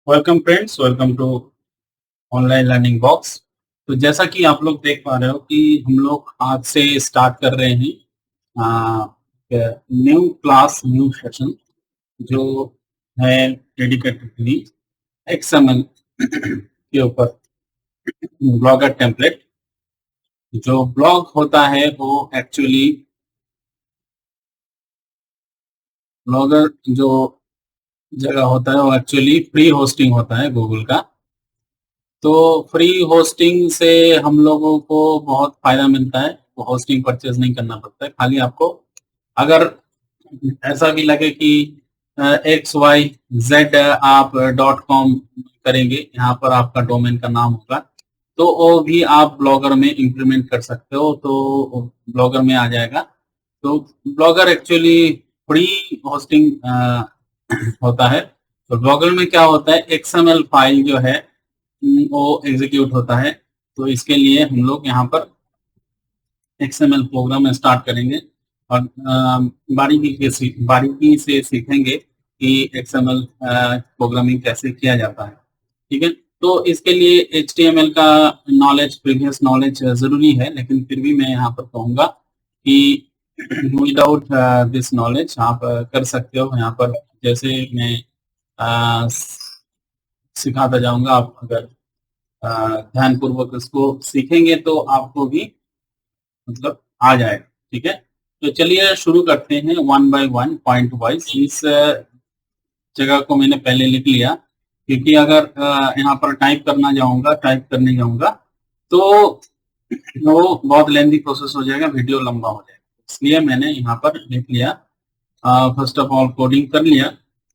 Welcome friends, welcome to online learning box. तो जैसा कि आप लोग देख पा रहे हो कि हम लोग आज से स्टार्ट कर रहे हैं न्यू क्लास, न्यू सेशन जो है डेडिकेटेडली एक्सएमएल के ऊपर। ब्लॉगर टेम्पलेट जो ब्लॉग होता है वो एक्चुअली ब्लॉगर जो जगह होता है वो एक्चुअली फ्री होस्टिंग होता है गूगल का। तो फ्री होस्टिंग से हम लोगों को बहुत फायदा मिलता है। वो होस्टिंग परचेज नहीं करना पड़ता है, खाली आपको अगर ऐसा भी लगे कि एक्स वाई जेड आप डॉट कॉम करेंगे, यहाँ पर आपका डोमेन का नाम होगा, तो वो भी आप ब्लॉगर में इंप्लीमेंट कर सकते हो, तो ब्लॉगर में आ जाएगा। तो ब्लॉगर एक्चुअली फ्री होस्टिंग होता है। तो ब्लॉगर में क्या होता है, एक्सएमएल फाइल जो है वो एग्जीक्यूट होता है। तो इसके लिए हम लोग यहाँ पर एक्सएमएल प्रोग्राम स्टार्ट करेंगे और बारीकी से सीखेंगे कि एक्सएमएल प्रोग्रामिंग कैसे किया जाता है। ठीक है, तो इसके लिए एचटीएमएल का नॉलेज, प्रीवियस नॉलेज जरूरी है, लेकिन फिर भी मैं यहाँ पर कहूँगा कि विदाउट दिस नॉलेज आप कर सकते हो। यहाँ पर जैसे मैं सिखाता जाऊंगा, आप अगर ध्यान पूर्वक इसको सीखेंगे तो आपको भी मतलब आ जाएगा। ठीक है, तो चलिए शुरू करते हैं one by one, point wise. इस जगह को मैंने पहले लिख लिया, क्योंकि अगर यहाँ पर टाइप करने जाऊंगा तो वो बहुत लेंथी प्रोसेस हो जाएगा, वीडियो लंबा हो जाएगा। इसलिए मैंने यहाँ पर लिख लिया। फर्स्ट ऑफ ऑल कोडिंग कर लिया,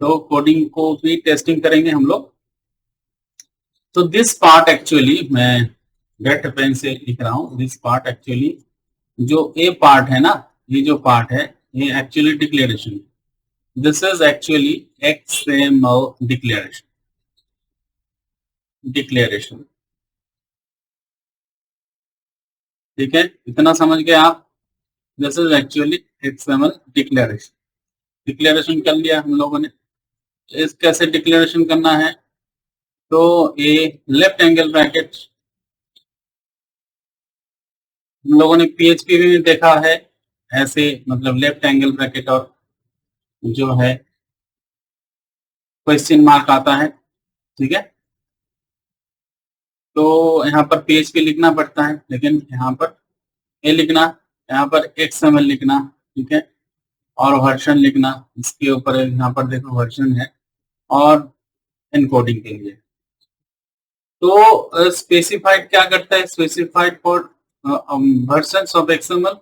तो कोडिंग को भी टेस्टिंग करेंगे हम लोग। तो दिस पार्ट एक्चुअली मैं गेट पेन से लिख रहा हूँ। दिस पार्ट एक्चुअली जो ए पार्ट है ना, ये जो पार्ट है ये actually declaration. This is actually XML declaration. Declaration, ठीक है, इतना समझ गए आप। This is actually XML declaration. Declaration कर लिया हम लोगों ने। इस कैसे डिक्लेरेशन करना है, तो ए लेफ्ट एंगल ब्रैकेट हम लोगों ने पीएचपी में देखा है ऐसे, मतलब लेफ्ट एंगल ब्रैकेट और जो है क्वेश्चन मार्क आता है। ठीक है, तो यहाँ पर पीएचपी लिखना पड़ता है, लेकिन यहाँ पर ए लिखना, यहाँ पर एक्सएमएल लिखना। ठीक है, और वर्जन लिखना, इसके ऊपर यहाँ पर देखो वर्जन है, और एनकोडिंग के लिए। तो स्पेसिफाइड क्या करता है, specified for versions of XML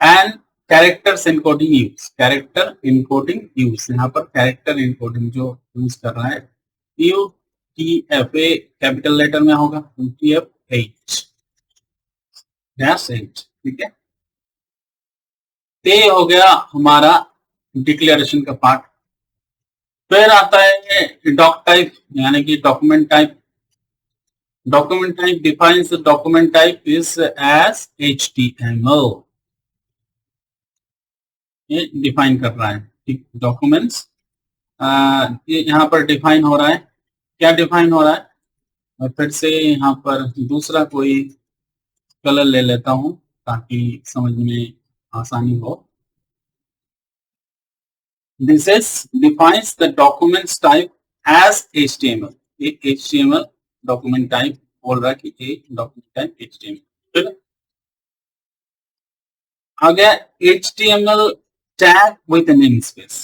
and characters encoding use. Character encoding use, यहाँ पर कैरेक्टर एनकोडिंग जो यूज कर रहा है, U T F A capital letter में होगा, T F H dash H. ठीक है, ये हो गया हमारा डिक्लेरेशन का पार्ट। फिर आता है डॉक टाइप, यानी कि document type. Document type defines the document type is as HTML. ये डिफाइन कर रहा है, ठीक, डॉक्यूमेंट्स ये यहाँ पर डिफाइन हो रहा है। क्या डिफाइन हो रहा है, और फिर से यहाँ पर दूसरा कोई कलर ले लेता हूँ ताकि समझ में आसानी हो। This is defines the documents type as HTML. एक HTML डॉक्यूमेंट टाइप बोल रहा है कि एक डॉक्यूमेंट टाइप HTML। फिर आ गया HTML tag with name space.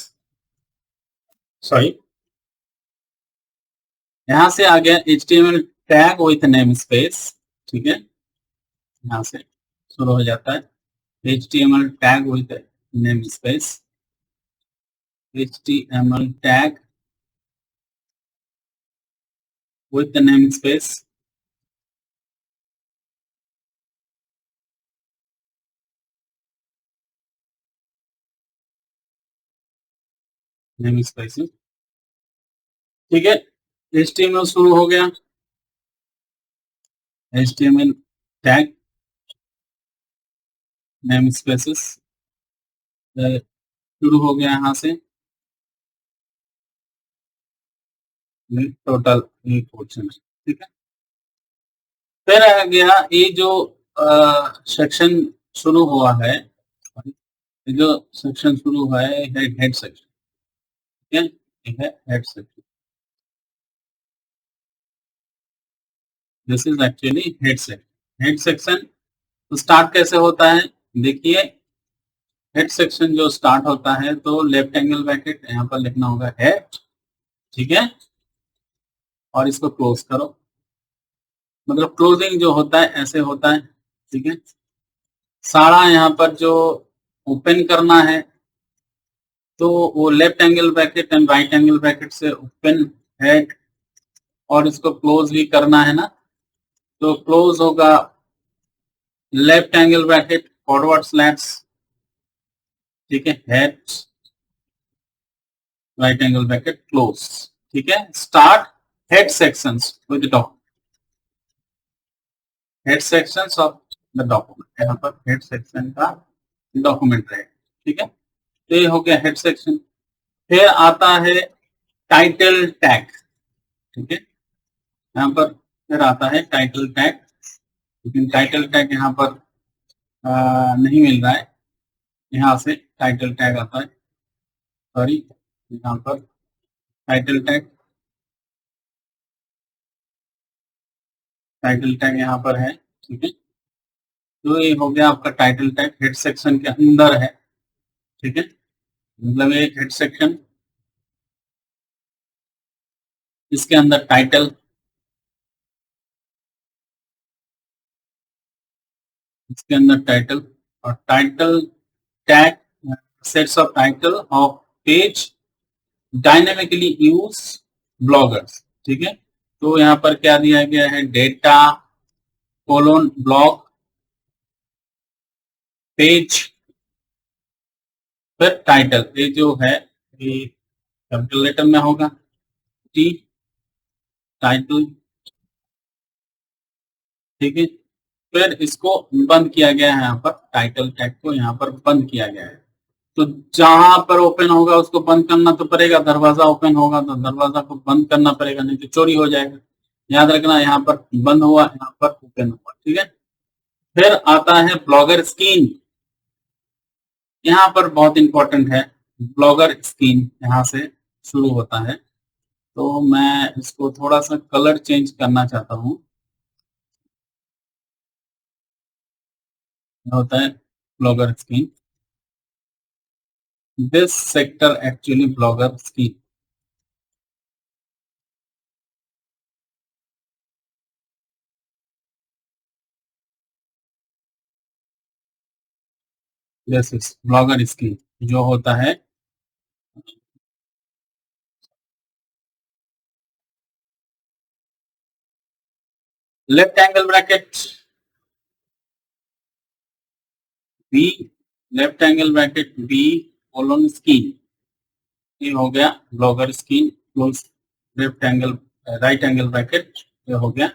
Sorry, यहां से आ गया HTML tag with name space. ठीक है, यहां से शुरू हो जाता है HTML tag with name space. HTML tag with name space. Name space, ठीक है। HTML शुरू हो गया, HTML टैग नेम स्पेसिस शुरू हो गया यहाँ से। टोटल पोर्शन, ठीक है। फिर आ गया ये जो सेक्शन शुरू हुआ है, ये जो सेक्शन शुरू हुआ है हेड सेक्शन, ठीक है, ये है head section. This is actually head section. Head section start कैसे होता है, देखिए हेड सेक्शन जो स्टार्ट होता है तो लेफ्ट एंगल ब्रैकेट यहाँ पर लिखना होगा हेड, ठीक है, और इसको क्लोज करो, मतलब क्लोजिंग जो होता है ऐसे होता है, ठीक है। सारा यहाँ पर जो ओपन करना है तो वो left angle bracket and right angle bracket से ओपन हेड, और इसको क्लोज भी करना है ना, तो क्लोज होगा left angle bracket forward slash, ठीक है, head right angle bracket close, ठीक है। Start head sections with document, head sections of the document, यहाँ पर हेड सेक्शन का डॉक्यूमेंट रहेगा, ठीक है। तो ये हो गया हेड सेक्शन। फिर आता है टाइटल टैग, ठीक है, यहाँ पर फिर आता है टाइटल टैग, लेकिन टाइटल टैग यहाँ पर नहीं मिल रहा है, यहाँ से टाइटल टैग आता है, सॉरी, यहाँ पर टाइटल टैग, टाइटल टैग यहाँ पर है, ठीक है। तो ये हो गया आपका टाइटल टैग, हेड सेक्शन के अंदर है, ठीक है, मतलब ये हेड सेक्शन, इसके अंदर टाइटल, इसके अंदर टाइटल, और title tag sets of title of page dynamically use bloggers, ठीक है। तो यहाँ पर क्या दिया गया है, डेटा कोलोन ब्लॉग पेज, फिर टाइटल, ये जो है ये कैपिटल लेटर में होगा, टी टाइटल, ठीक है। फिर इसको बंद किया गया है, यहाँ पर टाइटल टैग को यहाँ पर बंद किया गया है, तो जहां पर ओपन होगा उसको बंद करना तो पड़ेगा, दरवाजा ओपन होगा तो दरवाजा को बंद करना पड़ेगा, नहीं तो चोरी हो जाएगा। याद रखना, यहाँ पर बंद हुआ, यहाँ पर ओपन हुआ, ठीक है। फिर आता है ब्लॉगर स्क्रीन, यहाँ पर बहुत इंपॉर्टेंट है, ब्लॉगर स्क्रीन यहाँ से शुरू होता है, तो मैं इसको थोड़ा सा कलर चेंज करना चाहता हूँ, होता है blogger screen, this sector actually blogger screen, this is blogger screen जो होता है left angle bracket B, left angle bracket B colon screen, ये हो गया blogger screen close left angle right angle bracket, ये हो गया।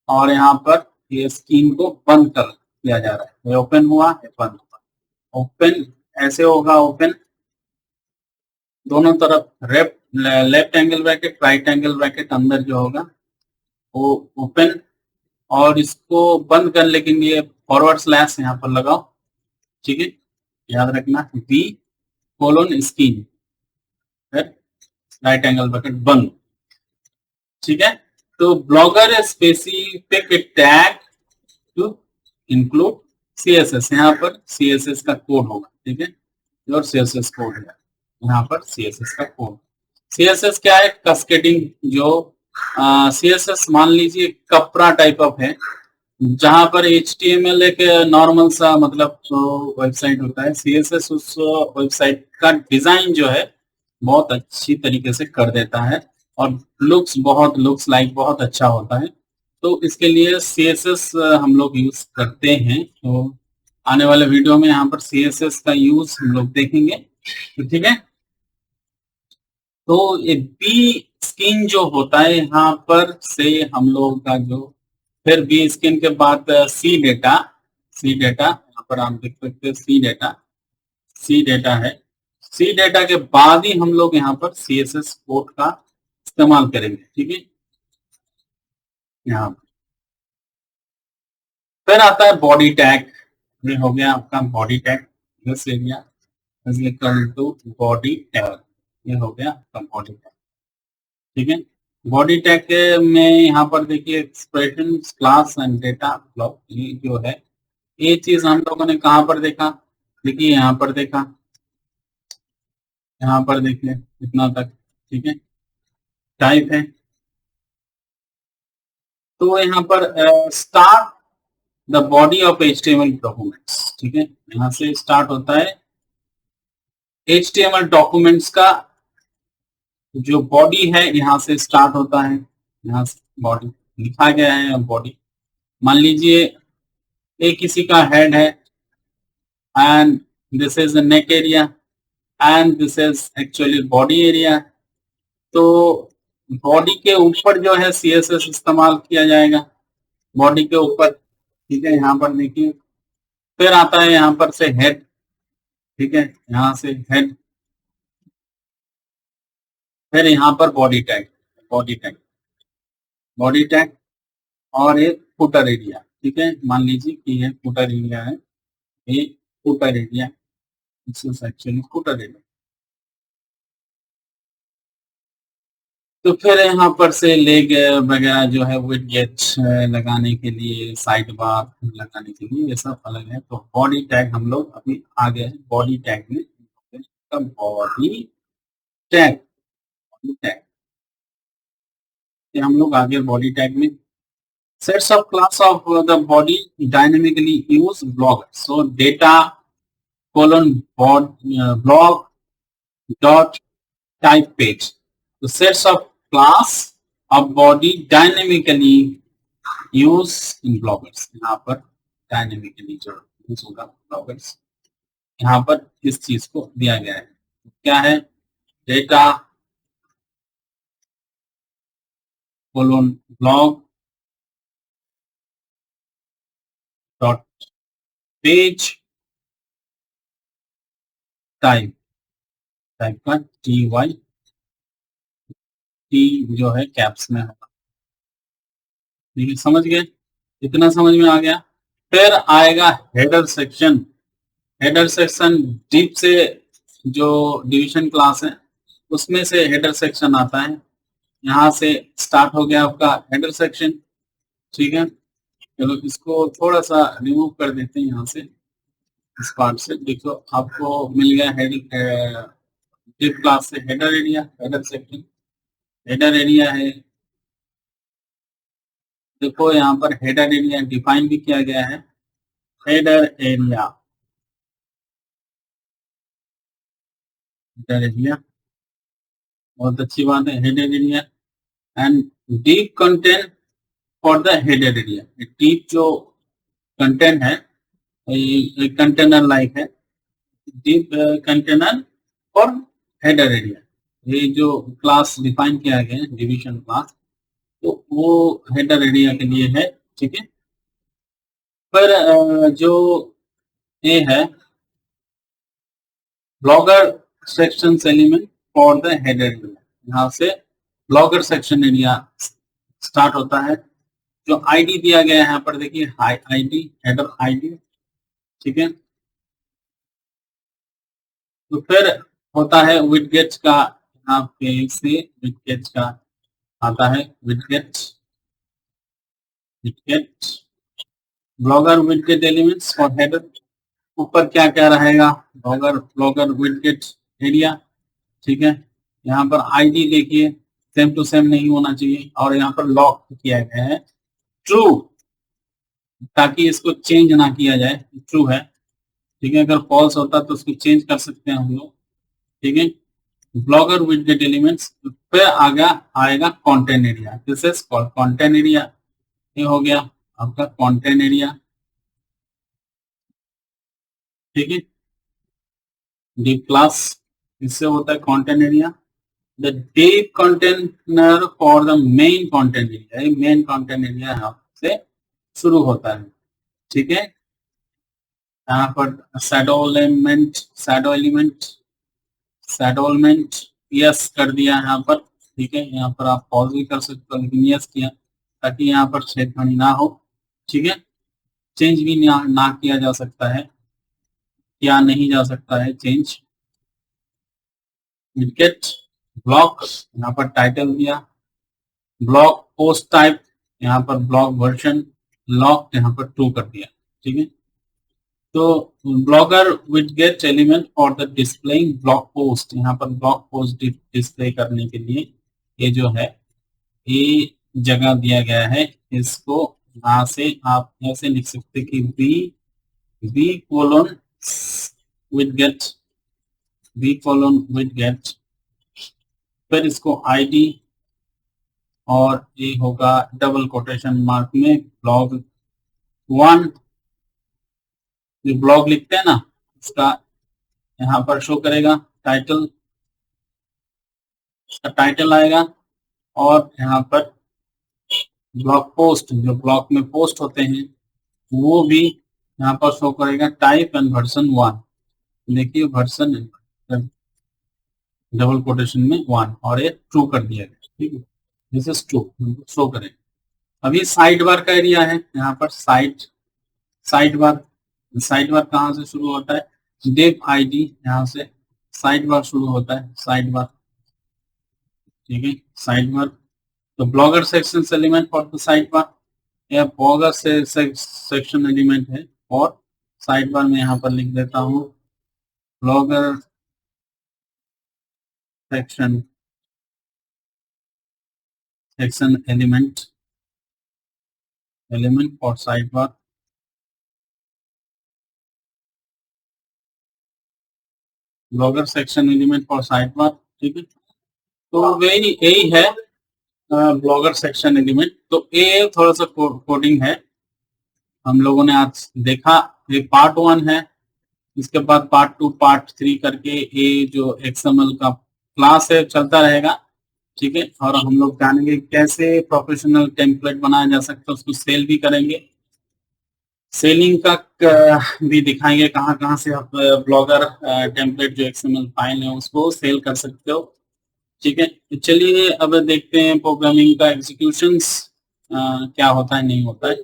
और यहाँ पर ये स्क्रीन को बंद कर दिया जा रहा है, ये ओपन हुआ, ये बंद हुआ, ओपन ऐसे होगा, ओपन दोनों तरफ, left angle bracket right angle bracket अंदर जो होगा वो ओपन, और इसको बंद करने के लिए फॉरवर्ड स्लैश यहाँ पर लगाओ, ठीक है, याद रखना, B colon screen right angle bracket बंद, ठीक है। तो blogger specific tag to include CSS, यहाँ पर सीएसएस का कोड होगा, ठीक है, और सीएसएस कोड है, यहाँ पर सीएसएस का कोड, सीएसएस क्या है, कैस्केडिंग, जो सीएसएस मान लीजिए कपड़ा टाइप ऑफ है, जहां पर HTML एक नॉर्मल सा मतलब वेबसाइट होता है, सीएसएस उस वेबसाइट का डिजाइन जो है बहुत अच्छी तरीके से कर देता है, और लुक्स लाइक बहुत अच्छा होता है, तो इसके लिए सीएसएस हम लोग यूज करते हैं। तो आने वाले वीडियो में यहाँ पर सीएसएस का यूज हम लोग देखेंगे, तो ठीक है। तो ये बी स्किन जो होता है, यहाँ पर से हम लोग का जो, फिर बी स्किन के बाद सी डेटा, सी डेटा यहाँ पर आप देख सकते हैं, सी डेटा, सी डेटा है, सी डेटा के बाद ही हम लोग यहाँ पर सीएसएस कोड का इस्तेमाल करेंगे, ठीक है। यहाँ फिर आता है बॉडी टैग। ये हो गया आपका body tag, this area is equal to body tag, ये हो गया आपका बॉडी टैग, ठीक है। बॉडी टैग में यहाँ पर देखिए expression, class and data block, ये जो है ये चीज हम लोगों ने कहाँ पर देखा, देखिए यहाँ पर देखा, यहाँ पर देखिए इतना तक, ठीक है। टाइप है तो यहाँ पर start the body of HTML documents, ठीक है। यहाँ से स्टार्ट होता है HTML डॉक्यूमेंट्स का जो बॉडी है, यहाँ से स्टार्ट होता है, यहाँ से बॉडी लिखा गया है। बॉडी मान लीजिए ये किसी का हेड है and this is neck area and this is actually body area. तो बॉडी के ऊपर जो है CSS इस्तेमाल किया जाएगा, बॉडी के ऊपर, ठीक है। यहाँ पर देखिए फिर आता है यहाँ पर से हेड, ठीक है, यहाँ से हेड, फिर यहाँ पर body tag, body tag, body tag और एक फुटर एरिया, ठीक है। मान लीजिए कि ये फुटर एरिया है, ये footer area, this is actually footer area. तो फिर यहाँ पर से लेग वगैरह जो है विडजेट लगाने के लिए, साइड बार लगाने के लिए, ये सब अलग है। तो बॉडी टैग हम लोग अभी आगे हैं बॉडी टैग में, बॉडी टैग, बॉडी टैग हम लोग आगे बॉडी टैग में sets of class of the body dynamically use blockers. So data colon block dot type page. So sets of class of body dynamically use in blockers. यहाँ पर dynamically जो use होगा blockers, यहाँ पर इस चीज को दिया गया है, क्या है, data colon blog dot page type, type का TY, T जो है कैप्स में होगा, ठीक है। समझ गए, इतना समझ में आ गया। फिर आएगा header section. Header section deep से जो डिवीजन क्लास है उसमें से हेडर सेक्शन आता है, यहाँ से स्टार्ट हो गया आपका हेडर सेक्शन, ठीक है। चलो इसको थोड़ा सा रिमूव कर देते हैं यहाँ से, इस पार्ट से। देखो आपको मिल गया हेडर डीप क्लास से header area, header section, header area है। देखो यहाँ पर हेडर एरिया डिफाइन भी किया गया है, हेडर एरिया, हेडर एरिया बहुत अच्छी बात है, header area and deep content for the header area. Deep जो कंटेंट है, कंटेनर लाइक है, deep container for header area, ये जो क्लास डिफाइन किया गया है डिवीजन क्लास, तो वो हेडर एरिया के लिए है, ठीक है। पर जो ये है blogger section element for the header area, यहाँ से ब्लॉगर सेक्शन एरिया स्टार्ट होता है। जो आईडी दिया गया है यहाँ पर देखिए, आईडी, हेडर आईडी, ठीक है। तो फिर होता है विडगेट का, यहाँ पे से विडगेट का आता है, widget, widget blogger widget elements for header. ऊपर क्या क्या रहेगा, ब्लॉगर, ब्लॉगर विडगेट एरिया, ठीक है। यहाँ पर आईडी देखिए सेम टू सेम नहीं होना चाहिए, और यहाँ पर लॉक किया गया है ट्रू, ताकि इसको चेंज ना किया जाए, ट्रू है, ठीक है। अगर फॉल्स होता तो उसको चेंज कर सकते हैं हम लोग, ठीक है। ब्लॉगर विडगेट एलिमेंट्स, फिर आगे आएगा content area, this is called content area, ये हो गया आपका कंटेंट एरिया, ठीक है। डीप क्लास इससे होता है content area, the deep container for the main content area, main content area यहाँ से शुरू होता है, ठीक है। यहाँ पर shadow element, shadow element, shadow element yes कर दिया यहाँ पर, ठीक है, यहाँ पर आप पॉज भी कर सकते हो, लेकिन यस किया ताकि यहाँ पर छेड़खानी ना हो। ठीक है, चेंज भी ना किया जा सकता है, किया नहीं जा सकता है चेंज। विडगेट ब्लॉक, यहाँ पर टाइटल दिया, ब्लॉक पोस्ट टाइप, यहाँ पर ब्लॉक वर्जन, लॉक यहाँ पर ट्रू कर दिया। ठीक है, तो ब्लॉगर विड गेट एलिमेंट और द डिस्प्लेइंग ब्लॉक पोस्ट, यहाँ पर ब्लॉक पोस्ट डिस्प्ले करने के लिए ये जो है ये जगह दिया गया है। इसको यहाँ से आप ऐसे लिख सकते कि B colon widget, B colon widget, फिर इसको आईडी और ये होगा डबल कोटेशन मार्क में ब्लॉग 1, जो ब्लॉग लिखते हैं ना उसका यहाँ पर शो करेगा, टाइटल, उसका टाइटल आएगा, और यहाँ पर ब्लॉग पोस्ट जो ब्लॉग में पोस्ट होते हैं वो भी यहाँ पर शो करेगा, टाइप एंड वर्जन 1। देखिए वर्जन डबल कोटेशन में 1 और ये ट्रू कर दिया गया। ठीक है, दिस इज ट्रू, शो करें। अभी साइड बार का एरिया है, यहाँ पर साइड बार, साइड बार कहाँ से शुरू होता है, डेव आईडी, यहाँ से साइड बार शुरू होता है, साइड बार। ठीक है, साइड बार, तो blogger section element for the side bar, या ब्लॉगर से सेक्शन एलिमेंट है और साइड बार में यहाँ पर लिख देता हूँ blogger section element for side bar, blogger section element for side bar. ठीक है, तो वही यही है ब्लॉगर सेक्शन एलिमेंट। तो ये थोड़ा सा कोडिंग है हम लोगों ने आज देखा, ये पार्ट 1 है, इसके बाद पार्ट 2 पार्ट 3 करके ये जो एक्सएमएल का क्लास है चलता रहेगा। ठीक है, और हम लोग जानेंगे कैसे प्रोफेशनल टेम्पलेट बनाया जा सकता है, उसको सेल भी करेंगे, सेलिंग का भी दिखाएंगे कहाँ कहाँ से आप ब्लॉगर टेम्पलेट जो एक्सएमएल फाइल है उसको सेल कर सकते हो। ठीक है, तो चलिए अब देखते हैं प्रोग्रामिंग का एग्जीक्यूशंस क्या होता है नहीं होता है।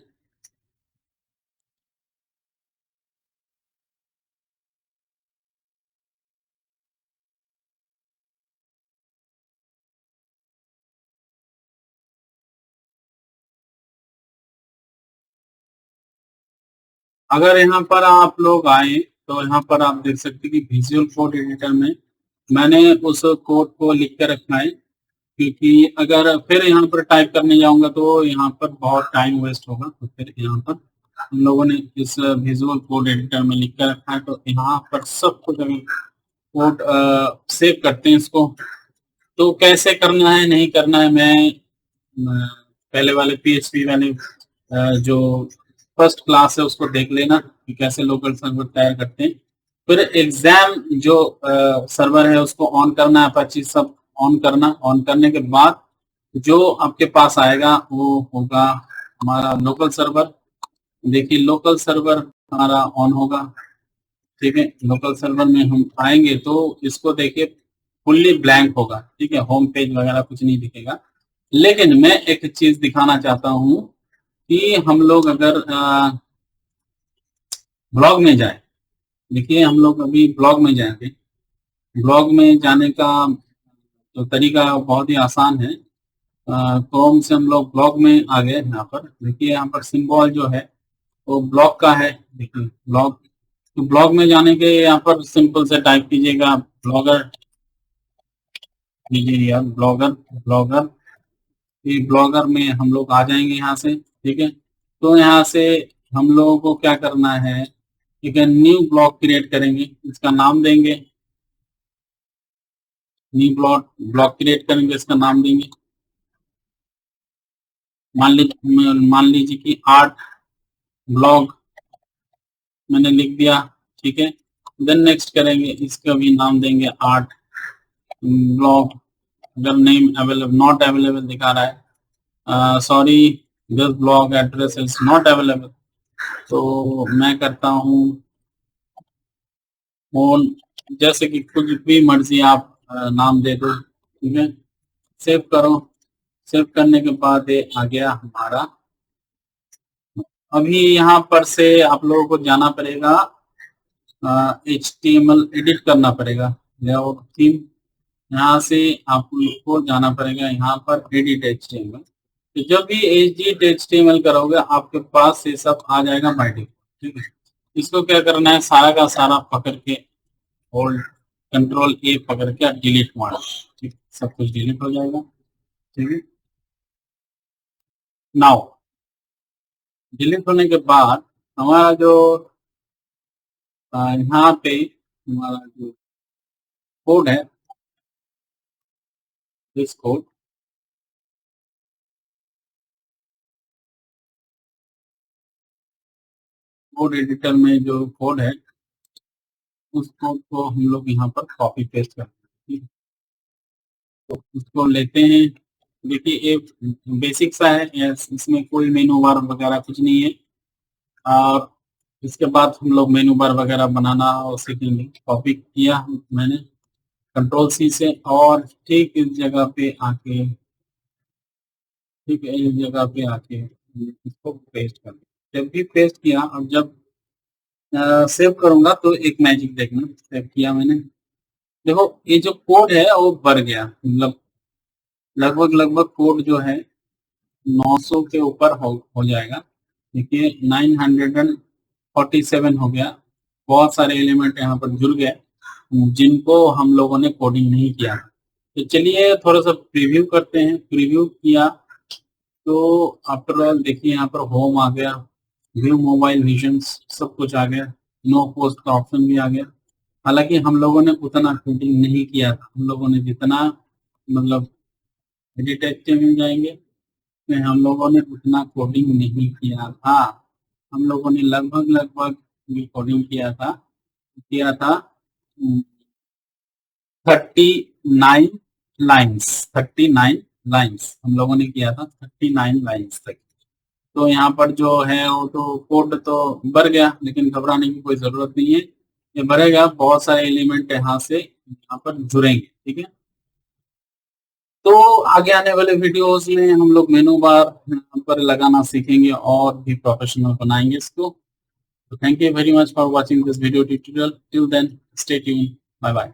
अगर यहाँ पर आप लोग आए तो यहाँ पर आप देख सकते हैं कि विजुअल कोड एडिटर में मैंने उस कोड को लिख कर रखा है, क्योंकि अगर फिर यहाँ पर टाइप करने जाऊंगा तो यहाँ पर बहुत टाइम वेस्ट होगा। तो फिर यहाँ पर हम लोगों ने इस विजुअल कोड एडिटर में लिख कर रखा है, तो यहाँ पर सब कुछ अगर कोड सेव करते हैं इसको, तो कैसे करना है नहीं करना है, मैं पहले वाले PHP वाले जो फर्स्ट क्लास है उसको देख लेना कि कैसे लोकल सर्वर तैयार करते हैं। फिर एग्जाम जो सर्वर है उसको ऑन करना, अपाची सब ऑन करना, ऑन करने के बाद जो आपके पास आएगा वो होगा हमारा लोकल सर्वर। देखिए लोकल सर्वर हमारा ऑन होगा। ठीक है, लोकल सर्वर में हम आएंगे तो इसको देखिए फुल्ली ब्लैंक होगा। ठीक है, होम पेज वगैरह कुछ नहीं दिखेगा, लेकिन मैं एक चीज दिखाना चाहता हूँ कि हम लोग अगर ब्लॉग में जाए, देखिए हम लोग अभी ब्लॉग में जाएंगे, ब्लॉग में जाने का तो तरीका बहुत ही आसान है। क्रोम से हम लोग ब्लॉग में आ गए, यहाँ पर देखिए यहाँ पर सिंबल जो है वो ब्लॉग का है। देखिए ब्लॉग, तो ब्लॉग में जाने के यहाँ पर सिंपल से टाइप कीजिएगा ब्लॉगर, लीजिए यार ब्लॉगर, ब्लॉगर, ये ब्लॉगर में हम लोग आ जाएंगे यहाँ से। ठीक है, तो यहाँ से हम लोगों को क्या करना है, ठीक है, न्यू ब्लॉग क्रिएट करेंगे, इसका नाम देंगे, न्यू ब्लॉग क्रिएट करेंगे, इसका नाम देंगे, मान लीजिए कि आर्ट ब्लॉग मैंने लिख दिया। ठीक है, देन नेक्स्ट करेंगे, इसका भी नाम देंगे आर्ट ब्लॉग। अगर नेम अवेलेबल नॉट अवेलेबल दिखा रहा है, sorry this blog address is not available, तो मैं करता हूँ फोन, जैसे कि कुछ भी मर्जी आप नाम दे दो। ठीक है, सेव करो। सेव करने के बाद ये आ गया हमारा। अभी यहाँ पर से आप लोगों को जाना पड़ेगा, HTML एडिट करना पड़ेगा। लेआउट थीम, यहाँ से आप लोग को जाना पड़ेगा यहाँ पर एडिट HTML। तो जब भी एडिट HTML करोगे आपके पास ये सब आ जाएगा बाय डिफॉल्ट, ठीक है। इसको क्या करना है, सारा का सारा पकड़ के होल्ड कंट्रोल A पकड़ के डिलीट मारो, ठीक, सब कुछ डिलीट हो जाएगा, ठीक है। नाउ डिलीट होने के बाद हमारा जो यहाँ पे हमारा जो कोड है, दिस कोड, कोड एडिटर में जो कोड है उस कोड को हम लोग यहाँ पर कॉपी पेस्ट करते हैं। तो उसको लेते हैं। देखिए ये बेसिक सा है, इसमें कोई मेनू बार वगैरह कुछ नहीं है। और इसके बाद हम लोग मेनू बार वगैरह बनाना और सीखेंगे। कॉपी किया मैंने कंट्रोल C से, और ठीक इस जगह पे आके, ठीक है, इस जगह पे आके इसको पेस्ट कर दिया। जब भी पेस्ट किया, अब जब सेव करूंगा तो एक मैजिक देखना। सेव किया मैंने, देखो ये जो कोड है वो बढ़ गया, मतलब लगभग कोड जो है 900 के ऊपर हो जाएगा। देखिए 947 हो गया। बहुत सारे एलिमेंट यहाँ पर जुड़ गए जिनको हम लोगों ने कोडिंग नहीं किया। तो चलिए थोड़ा सा प्रीव्यू करते हैं। प्रीव्यू किया तो आफ्टर ऑल देखिए यहाँ पर होम आ गया, व्यू मोबाइल विजन्स सब कुछ आ गया, नो पोस्ट का ऑप्शन भी आ गया। हालांकि हम लोगों ने उतना कोडिंग नहीं किया था, हम लोगों ने जितना मतलब एडिट HTML जाएंगे में हम लोगों ने उतना कोडिंग नहीं किया था। हम लोगों ने लगभग भी कोडिंग किया था 39 लाइन्स, 39 लाइन्स हम लोगों ने किया था, 39 लाइन्स तक। तो यहाँ पर जो है वो तो कोड तो बढ़ गया, लेकिन घबराने की कोई जरूरत नहीं है, ये बढ़ेगा। बहुत सारे एलिमेंट यहाँ से यहाँ पर जुड़ेंगे, ठीक है। तो आगे आने वाले वीडियोस में हम लोग मेनू बार पर लगाना सीखेंगे और भी प्रोफेशनल बनाएंगे इसको। तो thank you very much for watching this video tutorial. Till then stay tuned, bye bye.